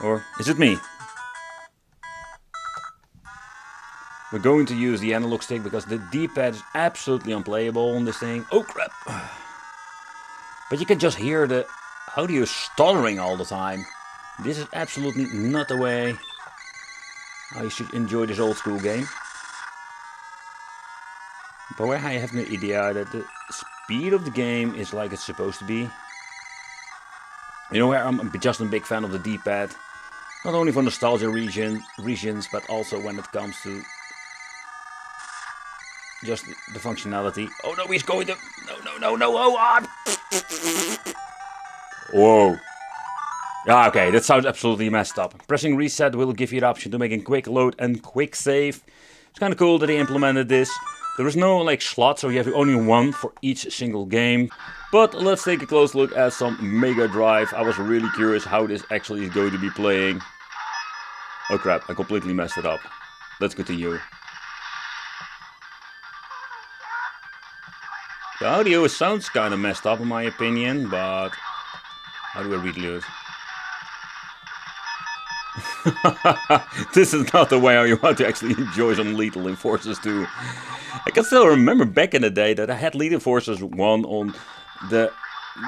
Or is it me? We're going to use the analog stick because the D-pad is absolutely unplayable on this thing. Oh crap! But you can just hear the audio stuttering all the time. This is absolutely not the way how you should enjoy this old school game. But where I have no idea that the speed of the game is like it's supposed to be. You know where I'm just a big fan of the D-pad. Not only for nostalgia regions, but also when it comes to just the functionality. Oh no, he's going to... No, oh! Ah. Whoa. Yeah, okay, that sounds absolutely messed up. Pressing reset will give you the option to make a quick load and quick save. It's kind of cool that they implemented this. There is no like slot, so you have only one for each single game. But let's take a close look at some Mega Drive. I was really curious how this actually is going to be playing. Oh crap, I completely messed it up. Let's continue. The audio sounds kind of messed up in my opinion, but how do I reload? This is not the way how you want to actually enjoy some Lethal Enforcers 2. I can still remember back in the day that I had Lethal Enforcers 1 on the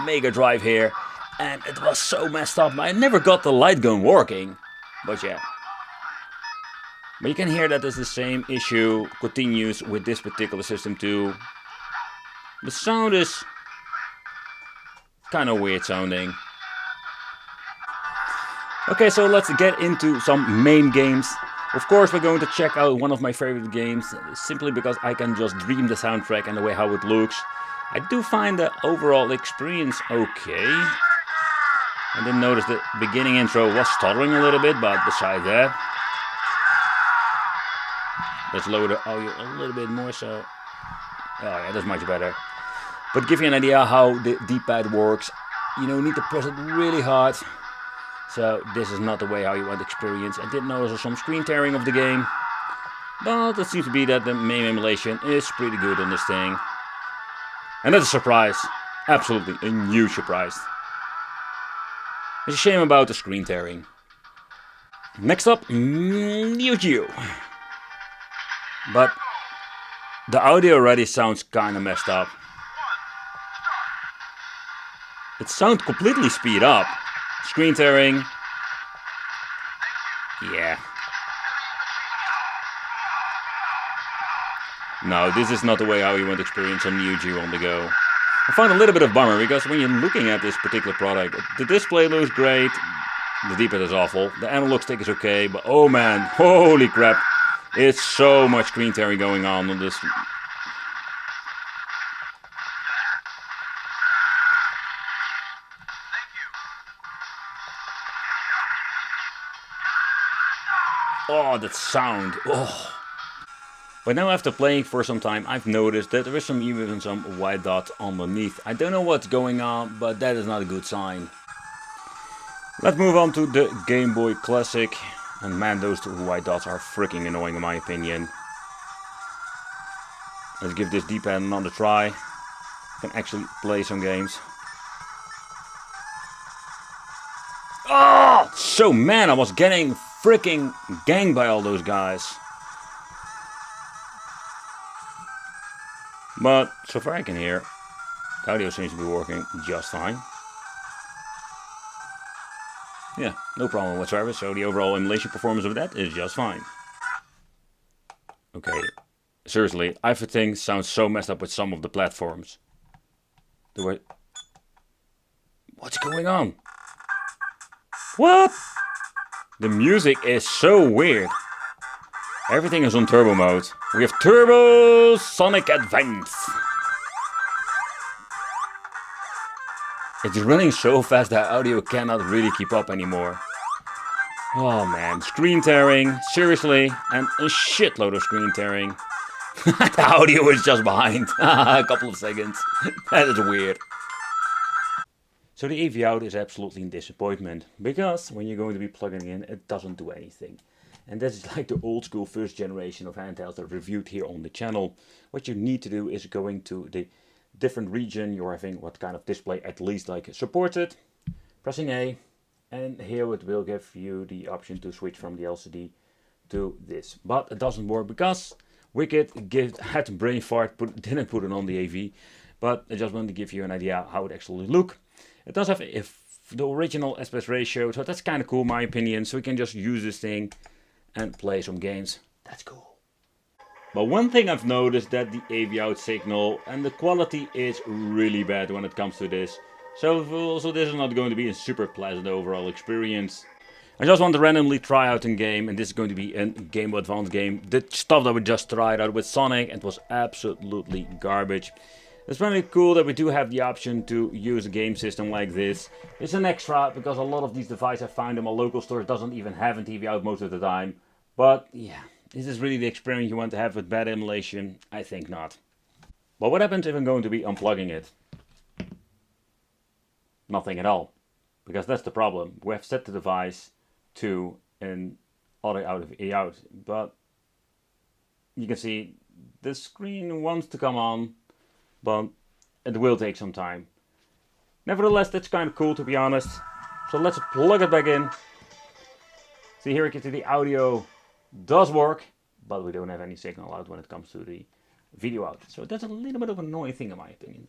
Mega Drive here, and it was so messed up. I never got the light gun working, but yeah. But you can hear that the same issue continues with this particular system too. The sound is kind of weird sounding. Okay, so let's get into some main games. Of course, we're going to check out one of my favorite games, simply because I can just dream the soundtrack and the way how it looks. I do find the overall experience okay. I didn't notice the beginning intro was stuttering a little bit, but besides that, let's lower the audio a little bit more so. Oh yeah, that's much better. But give you an idea how the D-pad works, you need to press it really hard. So this is not the way how you want to experience. I did notice some screen tearing of the game, but it seems to be that the main emulation is pretty good on this thing. And that's a surprise. Absolutely a huge surprise. It's a shame about the screen tearing. Next up, Neo Geo. But the audio already sounds kind of messed up. It sounds completely speed up. Screen tearing. Yeah. No, this is not the way how you want to experience some Neo Geo on the go. I find a little bit of bummer because when you're looking at this particular product, the display looks great, the D-pad is awful, the analog stick is okay, but oh man, holy crap, it's so much screen tearing going on this. Oh, that sound. Oh. But now after playing for some time, I've noticed that there is even some white dots underneath. I don't know what's going on, but that is not a good sign. Let's move on to the Game Boy Classic. And man, those two white dots are freaking annoying in my opinion. Let's give this D-pad another try. I can actually play some games. Oh! So man, I was getting freaking ganged by all those guys. But so far I can hear, the audio seems to be working just fine. Yeah, no problem whatsoever, so the overall emulation performance of that is just fine. Okay, seriously, everything sounds so messed up with some of the platforms. What's going on? What? The music is so weird. Everything is on turbo mode. We have Turbo Sonic Advance. It's running so fast that audio cannot really keep up anymore. Oh man, screen tearing, seriously, and a shitload of screen tearing. The audio is just behind a couple of seconds. That is weird. So the AV out is absolutely a disappointment, because when you're going to be plugging in, it doesn't do anything. And that is like the old school first generation of handhelds that are reviewed here on the channel. What you need to do is going to the different region you're having, what kind of display at least like supports it, pressing A, and here it will give you the option to switch from the LCD to this. But it doesn't work because Wicked had a brain fart, didn't put it on the AV, but I just wanted to give you an idea how it actually look. It does have the original aspect ratio, so that's kind of cool in my opinion, so we can just use this thing and play some games. That's cool. But one thing I've noticed that the AV out signal and the quality is really bad when it comes to this. So this is not going to be a super pleasant overall experience. I just want to randomly try out a game, and this is going to be a Game Boy Advance game. The stuff that we just tried out with Sonic, and it was absolutely garbage. It's really cool that we do have the option to use a game system like this. It's an extra because a lot of these devices I found in my local stores doesn't even have a TV out most of the time. But yeah, is this really the experience you want to have with bad emulation? I think not. But what happens if I'm going to be unplugging it? Nothing at all. Because that's the problem. We have set the device to an audio out, but you can see the screen wants to come on, but it will take some time. Nevertheless, that's kind of cool to be honest. So let's plug it back in. See, here you can see the audio does work, but we don't have any signal out when it comes to the video out. So that's a little bit of an annoying thing in my opinion.